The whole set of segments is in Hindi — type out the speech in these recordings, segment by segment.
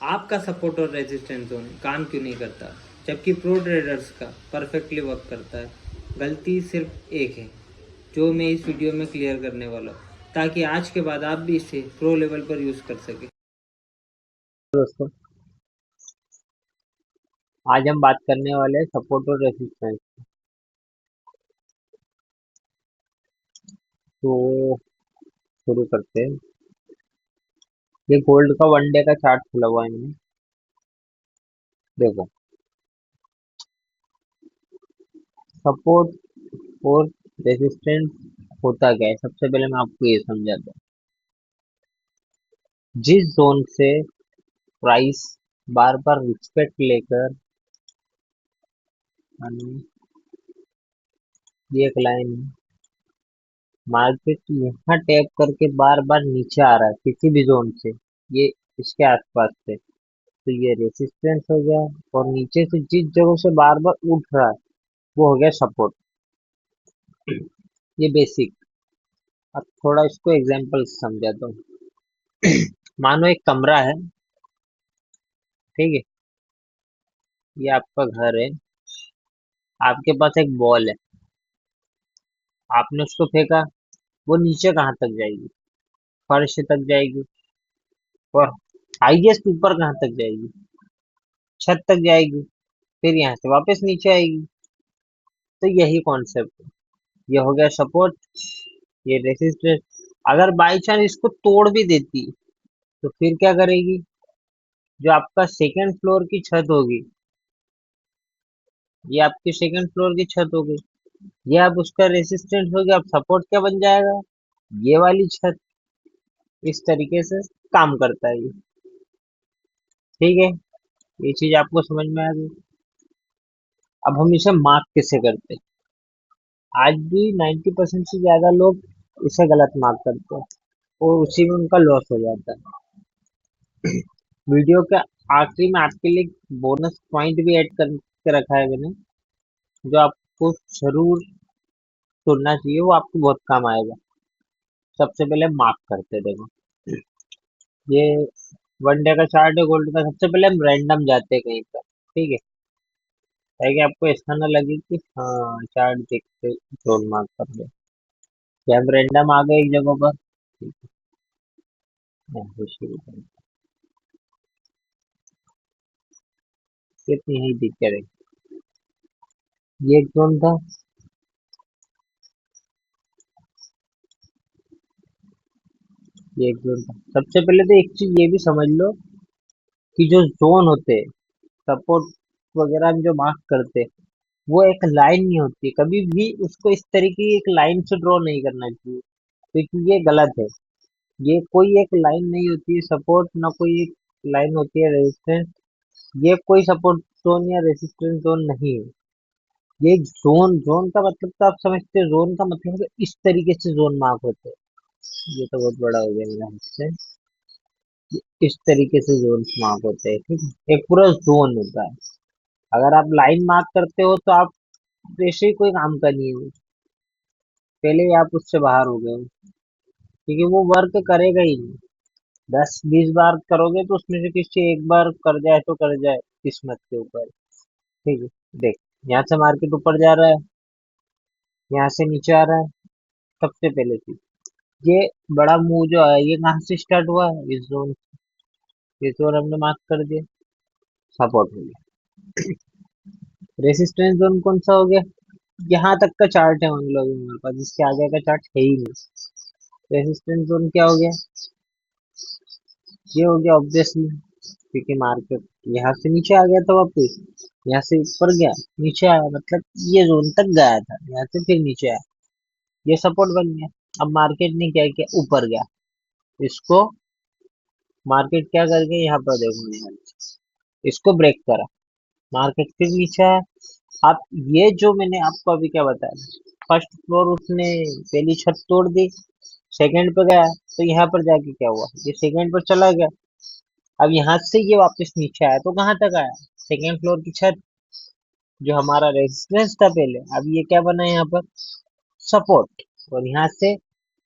आपका सपोर्ट और रेजिस्टेंस जोन काम क्यों नहीं करता, जबकि प्रो ट्रेडर्स का परफेक्टली वर्क करता है। गलती सिर्फ एक है, जो मैं इस वीडियो में क्लियर करने वाला हूँ, ताकि आज के बाद आप भी इसे प्रो लेवल पर यूज़ कर सके। दोस्तों, आज हम बात करने वाले हैं सपोर्ट और रेसिस्टेंस। तो शुरू करते हैं। ये गोल्ड का वन डे का चार्ट खुला हुआ है मैंने। देखो, सपोर्ट और रेसिस्टेंस होता क्या है, सबसे पहले मैं आपको ये समझाता हूँ। जिस जोन से प्राइस बार बार रिस्पेक्ट लेकर, यानी ये एक लाइन है, मार्केट यहाँ टैप करके बार बार नीचे आ रहा है किसी भी जोन से, ये इसके आसपास से, तो ये रेसिस्टेंस हो गया। और नीचे से जिस जगह से बार बार उठ रहा है वो हो गया सपोर्ट। ये बेसिक। अब थोड़ा इसको एग्जांपल से समझाता हूँ। मानो एक कमरा है, ठीक है। ये आपका घर है। आपके पास एक बॉल है, आपने उसको फेंका। वो नीचे कहाँ तक जाएगी? फर्श तक जाएगी। और हाईएस्ट ऊपर कहाँ तक जाएगी? छत तक जाएगी। फिर यहाँ से वापस नीचे आएगी। तो यही कॉन्सेप्ट है। ये हो गया सपोर्ट, ये रेसिस्टेंस। अगर बाई चांस इसको तोड़ भी देती तो फिर क्या करेगी? जो आपका सेकंड फ्लोर की छत होगी, ये आपकी सेकंड फ्लोर की छत हो गई, ये अब उसका रेसिस्टेंस हो गया। अब सपोर्ट क्या बन जाएगा? ये वाली छत। इस तरीके से काम करता है ये। ठीक है, ये चीज आपको समझ में आ गई। अब हम इसे मार्क कैसे करते हैं? आज भी 90% से ज्यादा लोग इसे गलत मार्क करते हैं और उसी में उनका लॉस हो जाता है। वीडियो के आखिरी में आपके लिए बोनस पॉइंट भी ऐड करके रखा है मैंने, जो आपको जरूर सुनना चाहिए, वो आपको बहुत काम आएगा। सबसे पहले मार्क करते हैं, देखो। ये वन डे का चार्ट है गोल्ड का। सबसे पहले हम रैंडम जाते हैं कहीं पर, ठीक है, ताकि आपको ऐसा ना लगे कि हाँ चार्ट देखते जोन मार्क कर ले। कि हम रैंडम आ गए एक जगह पर, ठीक है, यहाँ से शुरू करें। कितनी ही दिक्कत है। ये एक जोन था, ये एक जोन था। सबसे पहले तो एक चीज ये भी समझ लो कि जो जोन होते हैं, सपोर्ट वगैरह हम जो मार्क करते हैं, वो एक लाइन नहीं होती। कभी भी उसको इस तरीके की एक लाइन से ड्रॉ नहीं करना चाहिए, क्योंकि ये गलत है। ये कोई एक लाइन नहीं होती है सपोर्ट, ना कोई एक लाइन होती है रेजिस्टेंस। ये कोई सपोर्ट जोन या रेजिस्टेंस जोन नहीं है। ये एक जोन, जोन का मतलब तो आप समझते हो। जोन का मतलब है इस तरीके से जोन मार्क होते हैं। ये तो बहुत बड़ा हो गया मेरा हाथ से। इस तरीके से जोन मार्क होते हैं, ठीक है। एक पूरा जोन होता है। अगर आप लाइन मार्क करते हो तो आप वैसे ही कोई काम का नहीं है। पहले ही आप उससे बाहर हो गए हो, क्योंकि वो वर्क करेगा ही नहीं। 10-20 बार करोगे तो उसमें से किसी एक बार कर जाए तो कर जाए, किस्मत के ऊपर। ठीक है, देख, यहाँ से मार्केट ऊपर जा रहा है, यहाँ से नीचे आ रहा है। सबसे पहले चीज, ये बड़ा मूव जो है ये कहाँ से स्टार्ट हुआ है? इस जोन। इस जोन हमने मार्क कर दिया, सपोर्ट हो गया। रेसिस्टेंस जोन कौन सा हो गया? यहाँ तक का चार्ट है मान लो अभी हमारे पास, इसके आगे का चार्ट है ही नहीं। रेसिस्टेंस जोन क्या हो गया? ये हो गया ऑब्वियसली, क्योंकि मार्केट यहाँ से नीचे आ गया था वापस, यहाँ से ऊपर गया, नीचे आया, मतलब ये जोन तक गया था, यहाँ से फिर नीचे आया, ये सपोर्ट बन गया। अब मार्केट ने क्या किया? ऊपर गया। इसको मार्केट क्या कर गया? यहाँ पर देखो, यहाँ इसको ब्रेक करा, मार्केट फिर नीचे आया। अब ये जो मैंने आपको अभी क्या बताया, फर्स्ट फ्लोर उसने पहली छत तोड़ दी, सेकंड पे गया, तो यहाँ पर जाके क्या हुआ? ये सेकंड पर चला गया। अब यहाँ से ये वापस नीचे आया तो कहाँ तक आया? सेकेंड फ्लोर की छत, जो हमारा रेजिस्टेंस था पहले, अब ये क्या बना है यहाँ पर? सपोर्ट। और यहाँ से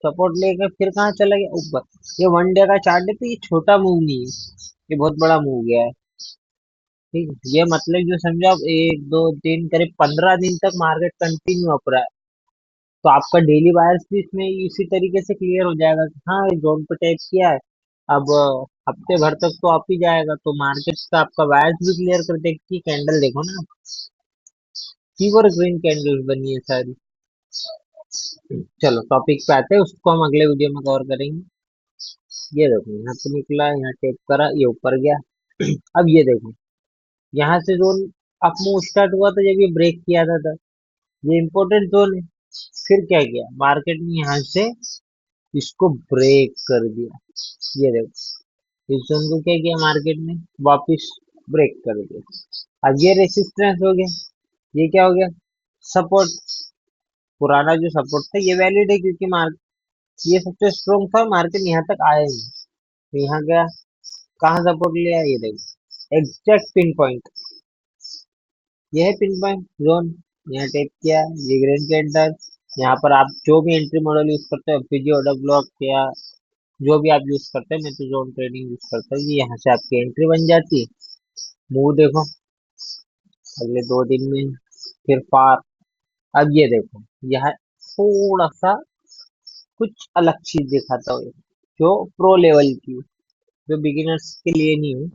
सपोर्ट लेकर फिर कहाँ चला गया? ऊपर। ये वन डे का चार्ट है तो ये छोटा मूव नहीं है, ये बहुत बड़ा मूव गया है। ठीक है, ये मतलब जो समझो आप 1 2 3 करीब 15 दिन तक मार्केट कंटिन्यू अप रहा है। तो आपका डेली वायर्स भी इसमें इसी तरीके से क्लियर हो जाएगा कि हाँ ये जोन पे टैप किया है। अब हफ्ते भर तक तो आप ही जाएगा, तो मार्केट का आपका वायर्स भी क्लियर कर देगी। कैंडल देखो ना, फीवर ग्रीन कैंडल बनी है सारी। चलो टॉपिक पे आते हैं, उसको हम अगले वीडियो में कवर करेंगे। ये देखो यहाँ पे निकला, यहाँ टेप करा, ये ऊपर गया। अब ये देखो, यहाँ से जोन अप मूव स्टार्ट हुआ था जब ये ब्रेक किया था, ये इंपॉर्टेंट जोन है। फिर क्या किया मार्केट ने, यहाँ से इसको ब्रेक कर दिया। ये देखो, इस जोन को क्या किया मार्केट ने, वापस ब्रेक कर दिया। अब ये रेसिस्टेंस हो गया, ये क्या हो गया, सपोर्ट। पुराना जो सपोर्ट था ये वैलिड है, क्योंकि मार्केट ये सबसे स्ट्रॉन्ग था, मार्केट यहाँ तक आया नहीं। तो यहाँ गया, कहाँ सपोर्ट लिया, ये देखो एग्जैक्ट पिन पॉइंट, ये है पिन पॉइंट जोन। यहाँ टेप किया, ये ग्रीन कैंडल। यहाँ पर आप जो भी एंट्री मॉडल यूज करते हो, पीजी ऑर्डर ब्लॉक या जो भी आप यूज करते हैं, मैं तो जोन ट्रेडिंग यूज करता हूँ, ये यहाँ से आपकी एंट्री बन जाती है। मूव देखो अगले 2 दिन में, फिर फार। अब ये देखो, यह थोड़ा सा कुछ अलग चीज दिखाता हूँ, जो प्रो लेवल की, जो बिगिनर्स के लिए नहीं हो।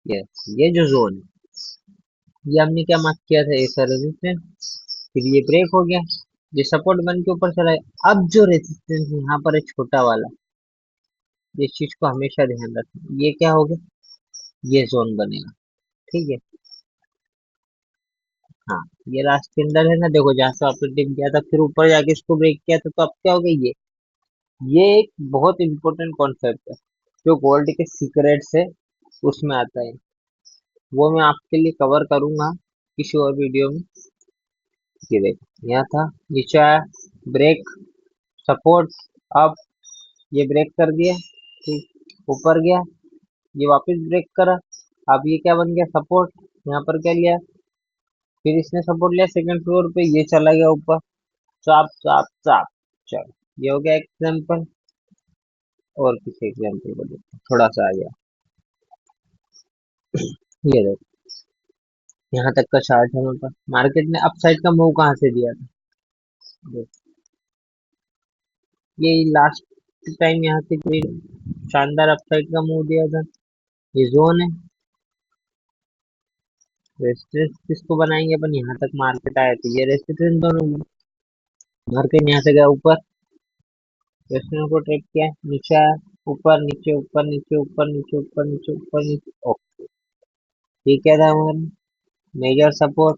ये ये जो जोन है, ये हमने क्या मार्क किया था, ऐसा रेजिस्टेंस। फिर ये ब्रेक हो गया, ये सपोर्ट बन के ऊपर चला गया। अब जो रेजिस्टेंस यहाँ पर है छोटा वाला, इस चीज को हमेशा ध्यान रखना, ये क्या होगा, ये जोन बनेगा। ठीक है, हाँ, ये लास्ट के अंदर है ना, देखो जहाँ से आपने टिप किया था, फिर ऊपर जाके इसको ब्रेक किया था, तो अब क्या हो गया, ये एक बहुत इंपॉर्टेंट कॉन्सेप्ट है, जो गोल्ड के सीक्रेट्स है उसमें आता है। वो मैं आपके लिए कवर करूंगा किसी और वीडियो में। ये देखो यहाँ था, नीचे आया, ब्रेक, सपोर्ट, अब ये ब्रेक कर दिया, ठीक, ऊपर गया, ये वापस ब्रेक करा, अब ये क्या बन गया, सपोर्ट। यहाँ पर क्या लिया, फिर इसने सपोर्ट लिया सेकंड फ्लोर पे, ये चला गया ऊपर, चाप चाप चाप। चलो, ये हो गया एग्जाम्पल। और किसी एग्जाम्पल को देखो, थोड़ा सा आ गया, ये देखो यहाँ तक का चार्ट है हमारे पास। मार्केट ने अपसाइड का मूव कहाँ से दिया था, देखो, ये लास्ट टाइम यहाँ से कोई शानदार अपसाइड का मूव दिया था। ये जोन है, रेजिस्टेंस किसको बनाएंगे अपन, यहाँ तक मार्केट आया तो ये रेजिस्टेंस जोन होगी। मार्केट यहाँ से गया ऊपर, रेजिस्टेंस को ट्रेक किया, नीचे आया, ऊपर नीचे ऊपर नीचे ऊपर नीचे ऊपर नीचे ऊपर नीचे, ओके। ये क्या था हमारा मेजर सपोर्ट,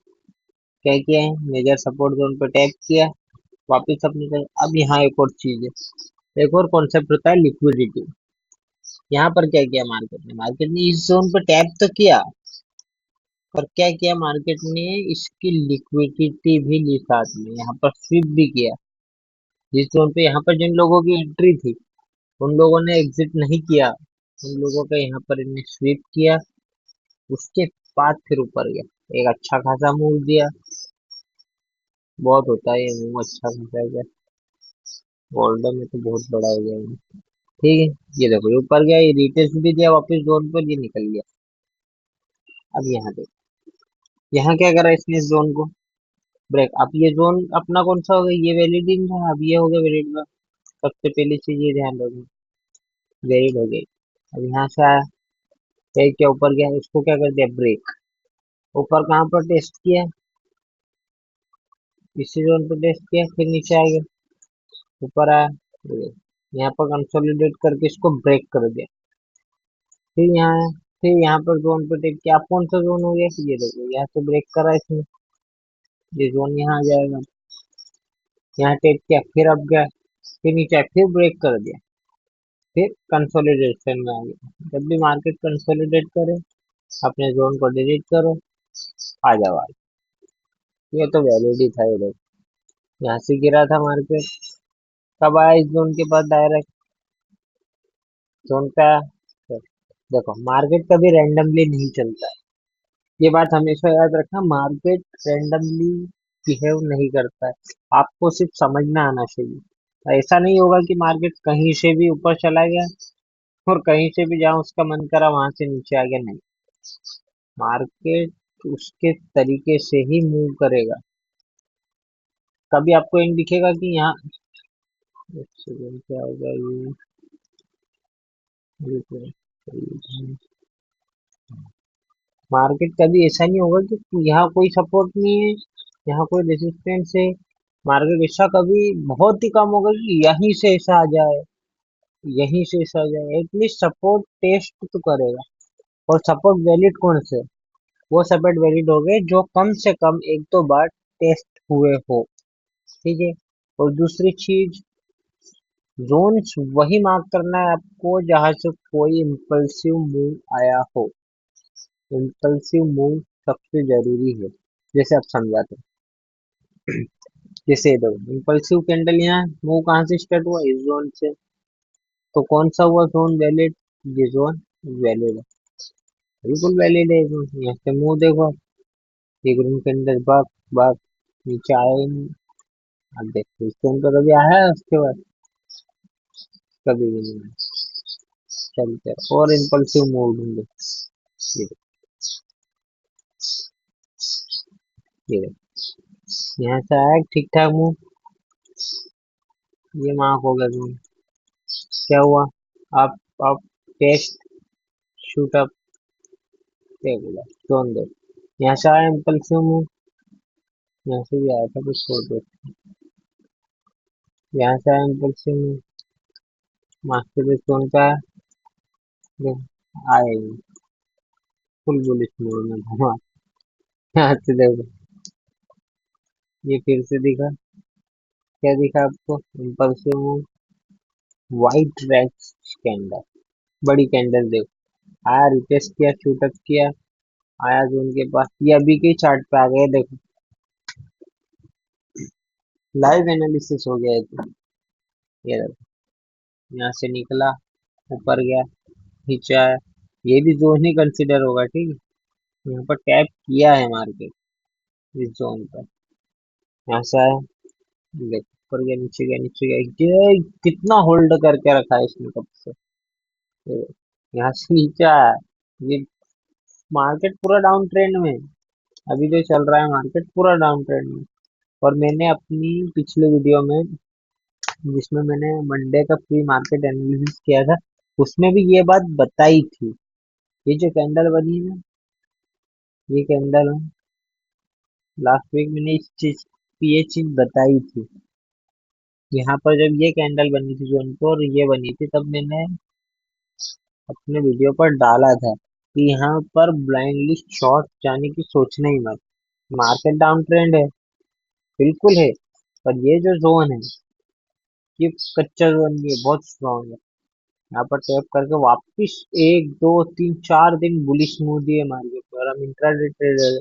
क्या किया है, मेजर सपोर्ट जोन पे टैप किया, वापिस अपनी तरफ। अब यहाँ एक और चीज है, एक और कॉन्सेप्ट होता है लिक्विडिटी। यहाँ पर क्या किया मार्केट ने इस जोन पे टैप तो किया, पर क्या किया मार्केट ने, इसकी लिक्विडिटी भी ली साथ में, यहाँ पर स्विप भी किया। जिस जोन पे यहाँ पर जिन लोगों की एंट्री थी, उन लोगों ने एग्जिट नहीं किया, उन लोगों का यहाँ पर इन्हें स्वीप किया। उसके बाद फिर ऊपर गया, एक अच्छा खासा मूव दिया। बहुत होता है ये मूव अच्छा खासा है, गोल्ड में तो बहुत बड़ा हो गया ये। ठीक है, ये देखो ये ऊपर गया, ये रिटेस्ट भी दिया वापस जोन पर, ये निकल गया। अब यहाँ देखो, यहाँ क्या करा इसने, इस जोन को ब्रेक। अब ये जोन अपना कौन सा हो गया, ये वैलिड नहीं था, अब ये हो गया वैलिड का। सबसे पहली चीज ये ध्यान रखो, वैलिड हो गई। अब यहाँ से आया, फिर क्या ऊपर गया, इसको क्या कर दिया, ब्रेक। ऊपर कहाँ पर टेस्ट किया, इसी जोन पर टेस्ट किया, फिर नीचे आ गया, ऊपर आया, ये यहाँ पर कंसोलिडेट करके इसको ब्रेक कर दिया। फिर यहाँ आया, फिर यहाँ पर जोन पे टेक किया। आप कौन सा जोन हो गया, ये देखो यहाँ से ब्रेक करा इसने, ये जोन यहाँ आ जाएगा। यहाँ टेक किया, फिर अब गया, फिर नीचे आया, फिर ब्रेक कर दिया, फिर कंसोलिडेशन में आ गया। जब भी मार्केट कंसोलिडेट करे, अपने जोन को डिलीट करो, आ जाओ आज। ये तो वैलिड ही था, ये देखो यहाँ से गिरा था मार्केट, कब आया इस जोन के बाद डायरेक्ट जोन पे आया। तो देखो मार्केट कभी रैंडमली नहीं चलता है, ये बात हमेशा याद रखना, मार्केट रैंडमली बिहेव नहीं करता है। आपको सिर्फ समझना आना चाहिए। ऐसा नहीं होगा कि मार्केट कहीं से भी ऊपर चला गया और कहीं से भी जाऊं उसका मन करा वहां से नीचे आ गया, नहीं। मार्केट उसके तरीके से ही मूव करेगा। कभी आपको एक दिखेगा कि यहाँ, एक सेकंड, क्या होगा ये मार्केट कभी ऐसा नहीं होगा कि यहाँ कोई सपोर्ट नहीं है, यहाँ कोई रेजिस्टेंस है। मार्केट ऐसा कभी बहुत ही कम होगा कि यहीं से ऐसा आ जाए, यहीं से ऐसा आ जाए। एटलीस्ट सपोर्ट टेस्ट तो करेगा। और सपोर्ट वैलिड कौन से? वो सपोर्ट वैलिड हो गए जो कम से कम एक दो बार टेस्ट हुए हो। ठीक है। और दूसरी चीज, जोन्स वही मार्क करना है आपको जहां से कोई इम्पल्सिव मूव आया हो। इम्पल्सिव मूव सबसे जरूरी है। जैसे आप समझाते हैं, जैसे दो इम्पल्सिव कैंडल यहाँ मूव कहाँ से स्टार्ट हुआ, इस जोन से। तो कौन सा हुआ जोन वैलिड? ये जोन वैलिड है, बिल्कुल वैलिड है। यहाँ से मूव देखो, ये ग्रीन कैंडल बाग बाग नीचे आया ही नहीं। अब देखो इस जोन पर कभी आया है उसके बाद? कभी भी नहीं आया। चलते हैं और इम्पल्सिव मूव ढूंढो। ये देखो, ये देखो। यहाँ से आया ठीक ठाक मूव, ये मार्क हो गया जोन। क्या हुआ? आप आप टेस्ट शूट अप, क्या बोला, जोन दो। यहाँ से आया इम्पल्सिव मूव, यहाँ से भी आया था कुछ छोड़ दो। यहाँ से आया impulsive move, master base zone का है, देखो, आया ही फुल बुलिश मोड में घुमा। यहाँ से देखो, ये फिर से दिखा। क्या दिखा आपको? Impulsive move, white red candle, बड़ी कैंडल देखो। आया, रिटेस्ट किया, शूटअप किया, आया जोन के पास, ये अभी के चार्ट पे आ गए देखो। लाइव एनालिसिस हो गया है तो। ये देखो, यहाँ से निकला, ऊपर गया, नीचे आया, ये भी जोन ही कंसिडर होगा, ठीक है। यहाँ पर टैप किया है मार्केट इस जोन पर। यहाँ से आया, देखो ऊपर गया, नीचे गया, नीचे गया, ये कितना होल्ड करके रखा है इसने कब से। ये देखो, यहाँ से नीचे आया, ये मार्केट पूरा डाउन ट्रेंड में है। अभी जो चल रहा है मार्केट पूरा डाउन ट्रेंड में। और मैंने अपनी पिछले वीडियो में, जिसमें मैंने मंडे का प्री मार्केट एनालिसिस किया था, उसमें भी ये बात बताई थी। ये जो कैंडल बनी है ना, ये कैंडल है, लास्ट वीक मैंने ये चीज बताई थी। यहाँ पर जब ये कैंडल बनी थी जोन पर और ये बनी थी, तब मैंने अपने वीडियो पर डाला था कि यहाँ पर ब्लाइंडली शॉर्ट जाने की सोचना ही मत। मार्केट डाउन ट्रेंड है, बिल्कुल है, पर ये जो जोन है, ये कच्चा जोन नहीं है, बहुत स्ट्रॉन्ग है। यहाँ पर टैप करके वापिस एक दो तीन चार दिन बुलिश मूव दिए मार्केट पर, और हम इंट्राडे ट्रेडर,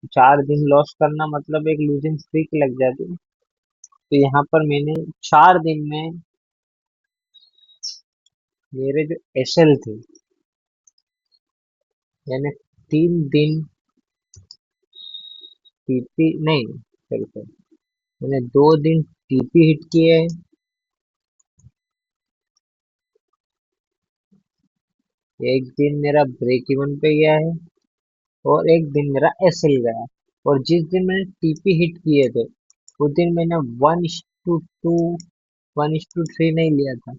4 दिन लॉस करना मतलब एक लूजिंग स्ट्रीक लग जाती है। तो यहाँ पर मैंने 4 दिन में मेरे जो एसएल थे, यानी 3 दिन टीपी नहीं, सॉरी, मैंने 2 दिन टीपी हिट किए हैं, एक दिन मेरा ब्रेक इवन पे गया है, और एक दिन मेरा एसएल गया। और जिस दिन मैंने टीपी हिट किए थे, उस दिन मैंने 1:2, 1:3 नहीं लिया था,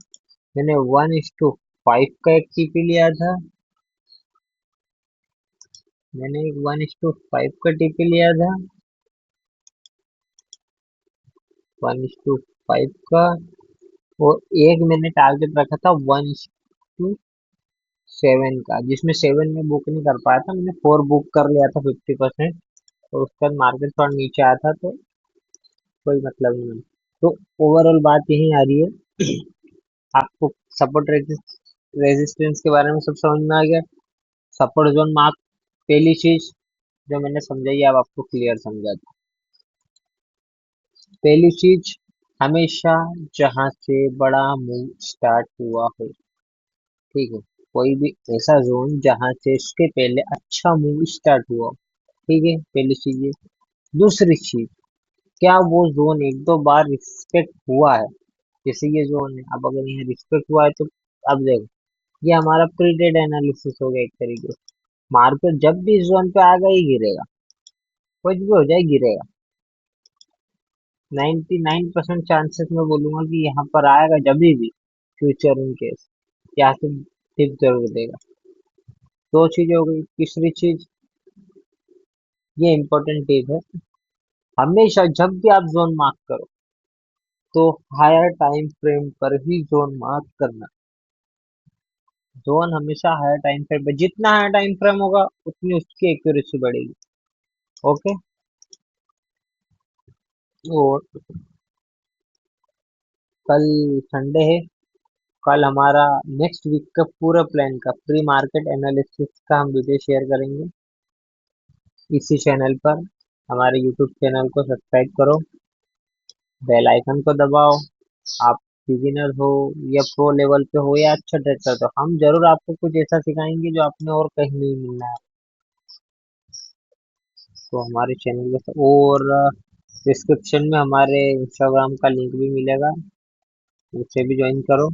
मैंने 1:5 का एक टीपी लिया था। मैंने एक 1:5 का टीपी लिया था, 1:5 का। और एक मैंने टारगेट रखा था 1:7 का, जिसमें 7 में बुक नहीं कर पाया था, मैंने 4 बुक कर लिया था 50%। और उसके बाद मार्केट थोड़ा नीचे आया था, तो कोई मतलब नहीं। तो ओवरऑल बात यही आ रही है, आपको सपोर्ट रेजिस्टेंस के बारे में सब समझ में आ गया। सपोर्ट जोन मार्क, पहली चीज जो मैंने समझाई, अब आपको क्लियर समझा दूं। पहली चीज, हमेशा जहां से बड़ा मूव स्टार्ट हुआ हो, ठीक है, कोई भी ऐसा जोन जहां से इसके पहले अच्छा मूव स्टार्ट हुआ हो, ठीक है, पहली चीज ये। दूसरी चीज, क्या वो जोन एक दो बार रिस्पेक्ट हुआ है? जैसे ये जोन है, अब अगर यहाँ रिस्पेक्ट हुआ है तो अब देखो, ये हमारा प्री ट्रेड एनालिसिस हो गया एक तरीके से। मार्केट जब भी इस जोन पे आएगा ही गिरेगा, कुछ भी हो जाए गिरेगा। 99% चांसेस मैं बोलूंगा कि यहाँ पर आएगा जब भी फ्यूचर इन केस, यहाँ से टिप जरूर देगा। दो चीज हो गई। तीसरी चीज, ये इंपॉर्टेंट टिप है, हमेशा जब भी आप जोन मार्क करो तो हायर टाइम फ्रेम पर ही जोन मार्क करना। जोन हमेशा हायर टाइम फ्रेम पर, जितना हायर टाइम फ्रेम होगा उतनी उसकी एक्यूरेसी बढ़ेगी। ओके। और कल संडे है, कल हमारा नेक्स्ट वीक का पूरा प्लान का प्री मार्केट एनालिसिस का हम वीडियो शेयर करेंगे इसी चैनल पर। हमारे यूट्यूब चैनल को सब्सक्राइब करो, बेल आइकन को दबाओ। आप बिगिनर हो या प्रो लेवल पे हो या अच्छा ट्रेडर, तो हम जरूर आपको कुछ ऐसा सिखाएंगे जो आपने और कहीं नहीं मिलना है। तो हमारे चैनल को, और डिस्क्रिप्शन में हमारे इंस्टाग्राम का लिंक भी मिलेगा, उसे भी ज्वाइन करो।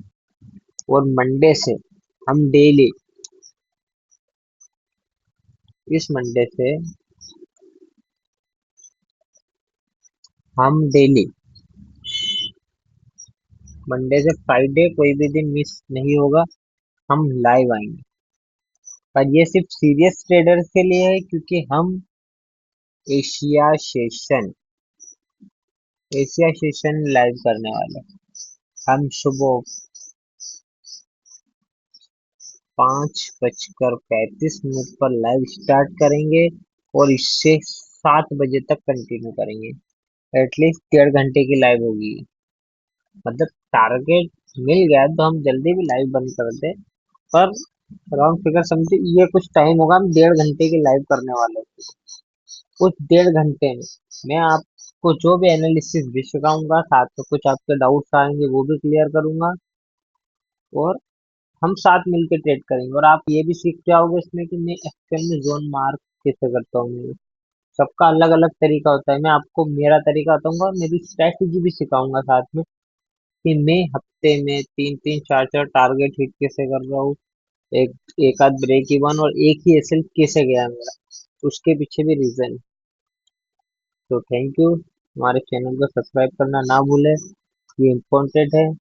और मंडे से हम डेली, इस मंडे से हम डेली, मंडे से फ्राइडे कोई भी दिन मिस नहीं होगा, हम लाइव आएंगे। पर ये सिर्फ सीरियस ट्रेडर्स के लिए है, क्योंकि हम Asia session Asia session live करने वाले हैं। हम सुबह 5:35 पर लाइव स्टार्ट करेंगे और इससे 7 बजे तक कंटिन्यू करेंगे। एटलीस्ट 1.5 घंटे की लाइव होगी। मतलब टारगेट मिल गया तो हम जल्दी भी लाइव बंद कर दें, पर राउंड फिगर समझे, ये कुछ टाइम होगा, हम 1.5 घंटे की लाइव करने वाले हैं। उस 1.5 घंटे में मैं आपको जो भी एनालिसिस भी सिखाऊंगा, साथ में कुछ आपके डाउट्स आएंगे वो भी क्लियर करूंगा, और हम साथ मिलकर ट्रेड करेंगे। और आप ये भी सीख जाओगे इसमें कि मैं एक्चुअल में जोन मार्क कैसे करता हूँ। सबका अलग अलग तरीका होता है, मैं आपको मेरा तरीका बताऊंगा, मेरी स्ट्रैटेजी भी सिखाऊंगा साथ में, कि मैं हफ्ते में 3-3 4-4 टारगेट हिट कैसे कर रहा हूँ, एक एक आध ब्रेक इवन और एक ही एसएल कैसे गया मेरा, उसके पीछे भी रीजन है। तो थैंक यू। हमारे चैनल को सब्सक्राइब करना ना भूले, ये इम्पोर्टेंट है,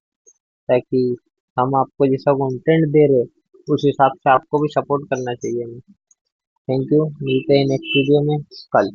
ताकि हम आपको जैसा कंटेंट दे रहे उस हिसाब से आपको भी सपोर्ट करना चाहिए हमें। थैंक यू, मिलते हैं नेक्स्ट वीडियो में कल।